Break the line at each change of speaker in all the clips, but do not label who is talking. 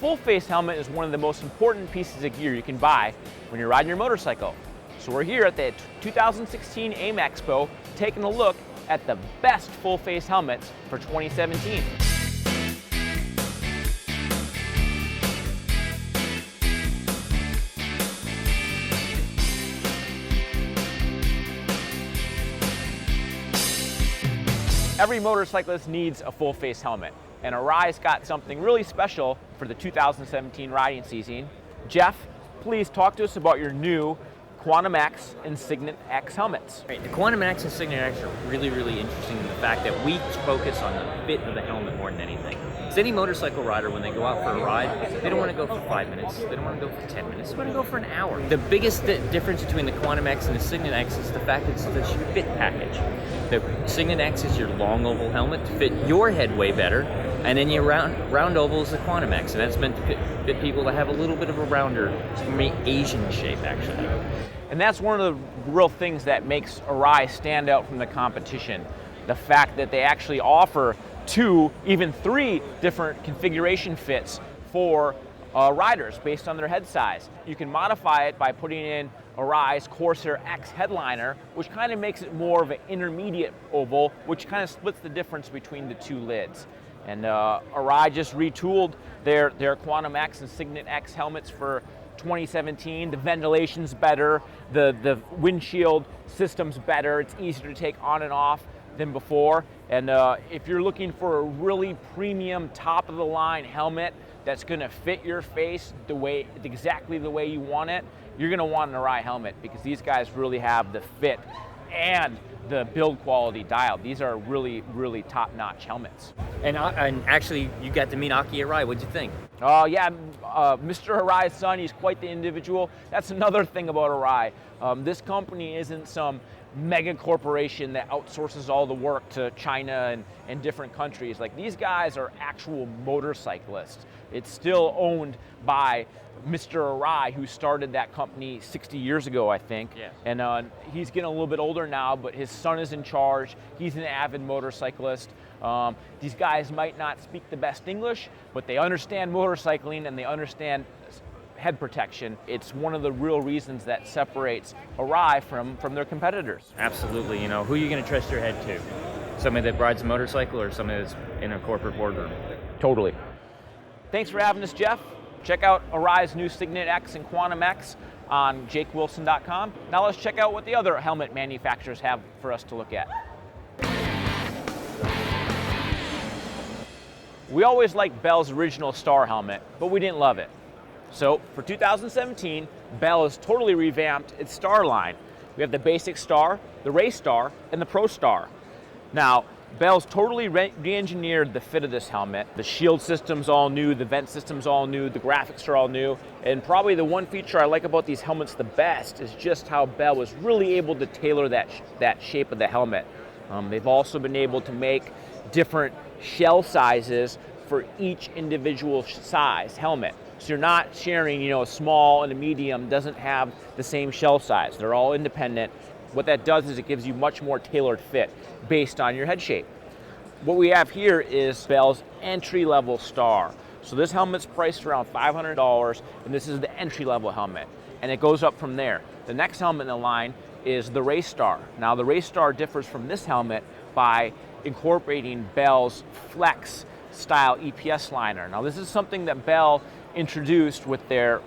full face helmet is one of the most important pieces of gear you can buy when you're riding your motorcycle. So we're here at the 2016 AIMExpo taking a look at the best full face helmets for 2017. Every motorcyclist needs a full face helmet, and Arai's got something really special for the 2017 riding season. Jeff, please talk to us about your new Quantum X and Signet-X helmets.
Right, the Quantum X and Signet-X are really interesting in the fact that we focus on the fit of the helmet more than anything. So any motorcycle rider, when they go out for a ride, they don't want to go for 5 minutes, they don't want to go for 10 minutes, they want to go for an hour. The biggest difference between the Quantum X and the Signet-X is the fact that it's the fit package. The Signet-X is your long oval helmet to fit your head way better, and then your round oval is the Quantum X, and that's meant to fit people that have a little bit of a rounder, Asian shape actually.
And that's one of the real things that makes Arai stand out from the competition. The fact that they actually offer 2, even 3 different configuration fits for riders based on their head size. You can modify it by putting in Arai's Corsair X headliner, which kind of makes it more of an intermediate oval, which kind of splits the difference between the 2 lids. And Arai just retooled their Quantum X and Signet-X helmets for 2017. The ventilation's better, the windshield system's better, it's easier to take on and off than before. And if you're looking for a really premium, top-of-the-line helmet that's gonna fit your face exactly the way you want it, you're gonna want an Arai helmet, because these guys really have the fit and the build quality dialed. These are really top-notch helmets.
And actually, you got to meet Aki Arai. What'd you think?
Oh yeah, Mr. Arai's son, he's quite the individual. That's another thing about Arai. This company isn't some mega corporation that outsources all the work to China and different countries. Like, these guys are actual motorcyclists. It's still owned by Mr. Arai, who started that company 60 years ago, I think.
Yeah.
And he's getting a little bit older now, but his son is in charge. He's an avid motorcyclist. These guys might not speak the best English, but they understand motorcycling and they understand head protection. It's one of the real reasons that separates Arai from their competitors.
Absolutely. You know, who are you going to trust your head to? Somebody that rides a motorcycle or somebody that's in a corporate boardroom?
Totally. Thanks for having us, Jeff. Check out Arai's new Signet-X and Quantum X on jakewilson.com. Now let's check out what the other helmet manufacturers have for us to look at. We always liked Bell's original Star helmet, but we didn't love it. So for 2017, Bell has totally revamped its Star line. We have the basic Star, the Race Star, and the Pro Star. Now, Bell's totally re-engineered the fit of this helmet. The shield system's all new, the vent system's all new, the graphics are all new, and probably the one feature I like about these helmets the best is just how Bell was really able to tailor that shape of the helmet. They've also been able to make different shell sizes for each individual size helmet. So you're not sharing, a small and a medium doesn't have the same shell size. They're all independent. What that does is it gives you much more tailored fit based on your head shape. What we have here is Bell's entry-level Star. So this helmet's priced around $500, and this is the entry-level helmet, and it goes up from there. The next helmet in the line is the Race Star. Now, the Race Star differs from this helmet by incorporating Bell's Flex style EPS liner. Now, this is something that Bell introduced with their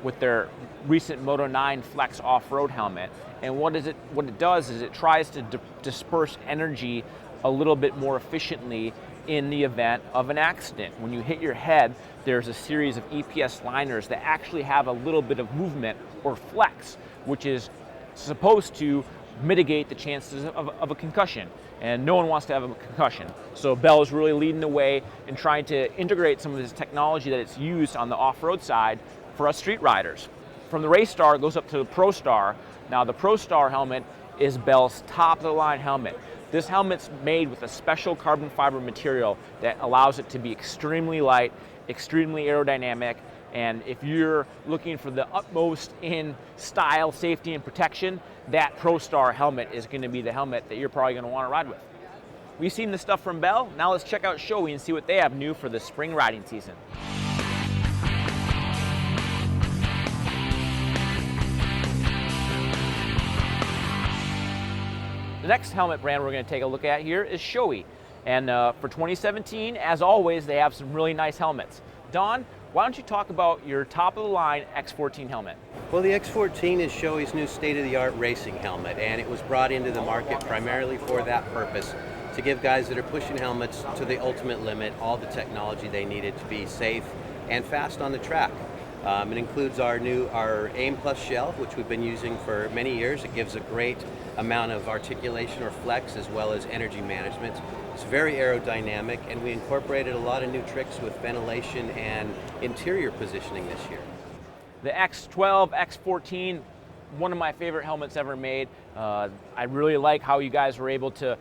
recent Moto 9 Flex off-road helmet. And what it does is it tries to disperse energy a little bit more efficiently in the event of an accident. When you hit your head, there's a series of EPS liners that actually have a little bit of movement or flex, which is supposed to mitigate the chances of a concussion. And no one wants to have a concussion. So Bell is really leading the way in trying to integrate some of this technology that it's used on the off-road side for us street riders. From the Race Star, it goes up to the Pro Star. Now, the Pro Star helmet is Bell's top-of-the-line helmet. This helmet's made with a special carbon fiber material that allows it to be extremely light, extremely aerodynamic, and if you're looking for the utmost in style, safety, and protection, that Pro Star helmet is going to be the helmet that you're probably going to want to ride with. We've seen the stuff from Bell. Now let's check out Shoei and see what they have new for the spring riding season. The next helmet brand we're going to take a look at here is Shoei. And for 2017, as always, they have some really nice helmets. Don, why don't you talk about your top-of-the-line X14 helmet?
Well, the X14 is Shoei's new state-of-the-art racing helmet, and it was brought into the market primarily for that purpose, to give guys that are pushing helmets to the ultimate limit all the technology they needed to be safe and fast on the track. It includes our AIM Plus shell, which we've been using for many years. It gives a great amount of articulation or flex as well as energy management. It's very aerodynamic, and we incorporated a lot of new tricks with ventilation and interior positioning this year.
The X12, X14, one of my favorite helmets ever made. I really like how you guys were able to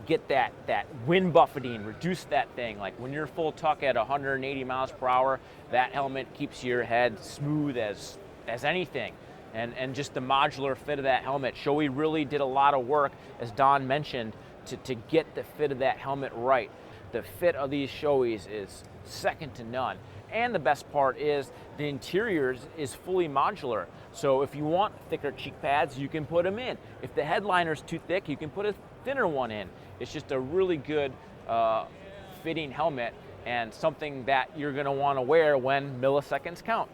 get that wind buffeting, reduce that thing. Like when you're full tuck at 180 miles per hour, that helmet keeps your head smooth as anything. And just the modular fit of that helmet. Shoei really did a lot of work, as Don mentioned, to get the fit of that helmet right. The fit of these Shoeis is second to none. And the best part is the interior is fully modular. So if you want thicker cheek pads, you can put them in. If the headliner's too thick, you can put a thinner one in. It's just a really good fitting helmet and something that you're gonna wanna wear when milliseconds count.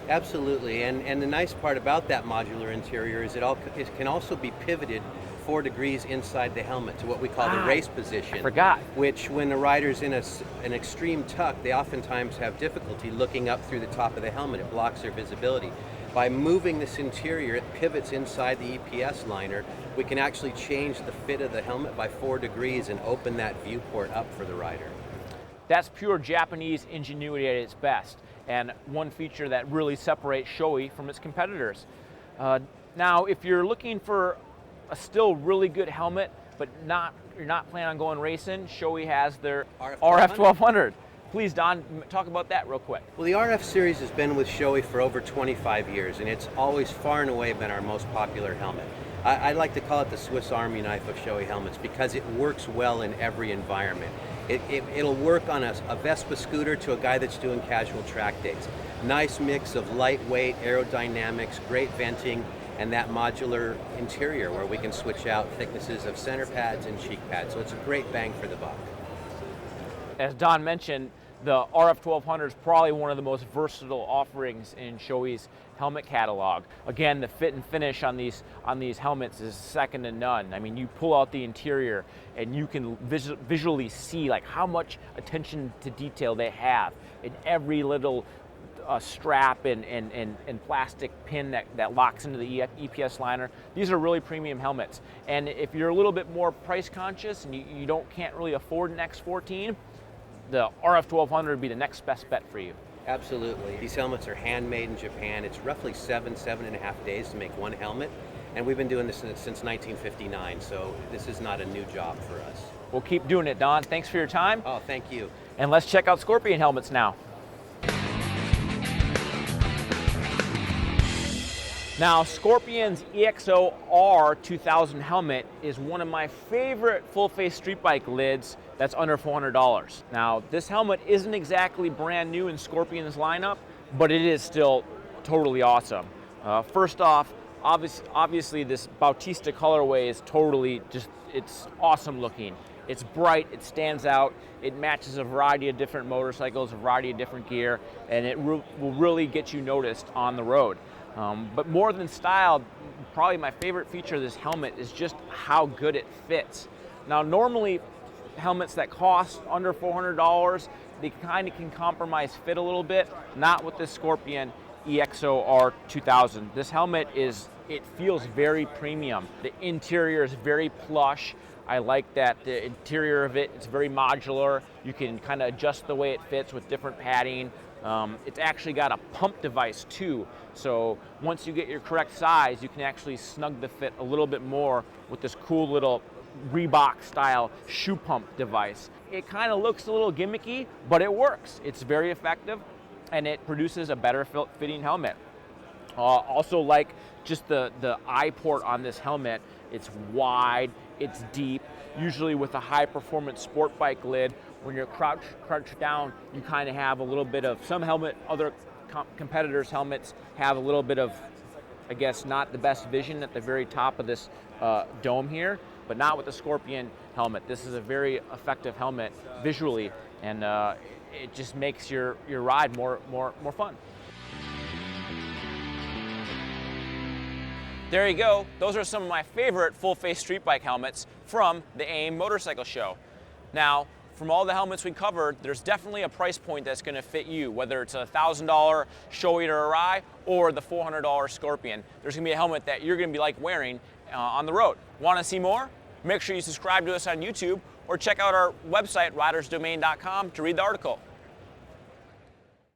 Absolutely, and the nice part about that modular interior is it can also be pivoted 4 degrees inside the helmet to what we call the race position.
I forgot.
Which, when the rider's in an extreme tuck, they oftentimes have difficulty looking up through the top of the helmet. It blocks their visibility. By moving this interior, it pivots inside the EPS liner. We can actually change the fit of the helmet by 4 degrees and open that viewport up for the rider.
That's pure Japanese ingenuity at its best, and one feature that really separates Shoei from its competitors. Now, if you're looking for a still really good helmet, but you're not planning on going racing, Shoei has their RF-1200. Please, Don, talk about that real quick.
Well, the RF series has been with Shoei for over 25 years, and it's always far and away been our most popular helmet. I like to call it the Swiss Army knife of Shoei helmets because it works well in every environment. It'll work on a Vespa scooter to a guy that's doing casual track days. Nice mix of lightweight, aerodynamics, great venting, and that modular interior where we can switch out thicknesses of center pads and cheek pads. So it's a great bang for the buck.
As Don mentioned, the RF-1200 is probably one of the most versatile offerings in Shoei's helmet catalog. Again, the fit and finish on these helmets is second to none. I mean, you pull out the interior and you can visually see like how much attention to detail they have in every little strap and plastic pin that locks into the EPS liner. These are really premium helmets. And if you're a little bit more price conscious and you can't really afford an X14, the RF-1200 would be the next best bet for you.
Absolutely. These helmets are handmade in Japan. It's roughly 7.5 days to make one helmet. And we've been doing this since 1959, so this is not a new job for us.
We'll keep doing it, Don. Thanks for your time.
Oh, thank you.
And let's check out Scorpion helmets now. Now, Scorpion's EXO-R2000 Helmet is one of my favorite full-face street bike lids that's under $400. Now, this helmet isn't exactly brand new in Scorpion's lineup, but it is still totally awesome. First off, obviously this Bautista colorway is totally it's awesome looking. It's bright, it stands out, it matches a variety of different motorcycles, a variety of different gear, and it will really get you noticed on the road. But more than style, probably my favorite feature of this helmet is just how good it fits. Now, normally helmets that cost under $400, they kind of can compromise fit a little bit. Not with this Scorpion EXO-R2000. This helmet it feels very premium. The interior is very plush. I like that the interior of it's very modular. You can kind of adjust the way it fits with different padding. It's actually got a pump device too, so once you get your correct size, you can actually snug the fit a little bit more with this cool little Reebok style shoe pump device. It kind of looks a little gimmicky, but it works. It's very effective and it produces a better fitting helmet. Also, like just the eye port on this helmet, it's wide, it's deep. Usually with a high performance sport bike lid, when you're crouched down, you kind of have a little bit of, other competitors' helmets have a little bit of I guess, not the best vision at the very top of this dome here, but not with the Scorpion helmet. This is a very effective helmet visually, and it just makes your ride more fun. There you go. Those are some of my favorite full-face street bike helmets from the AIM Motorcycle Show. Now, from all the helmets we covered, there's definitely a price point that's going to fit you, whether it's a $1,000 Shoei to Arai or the $400 Scorpion. There's going to be a helmet that you're going to be like wearing on the road. Want to see more? Make sure you subscribe to us on YouTube or check out our website, ridersdomain.com, to read the article.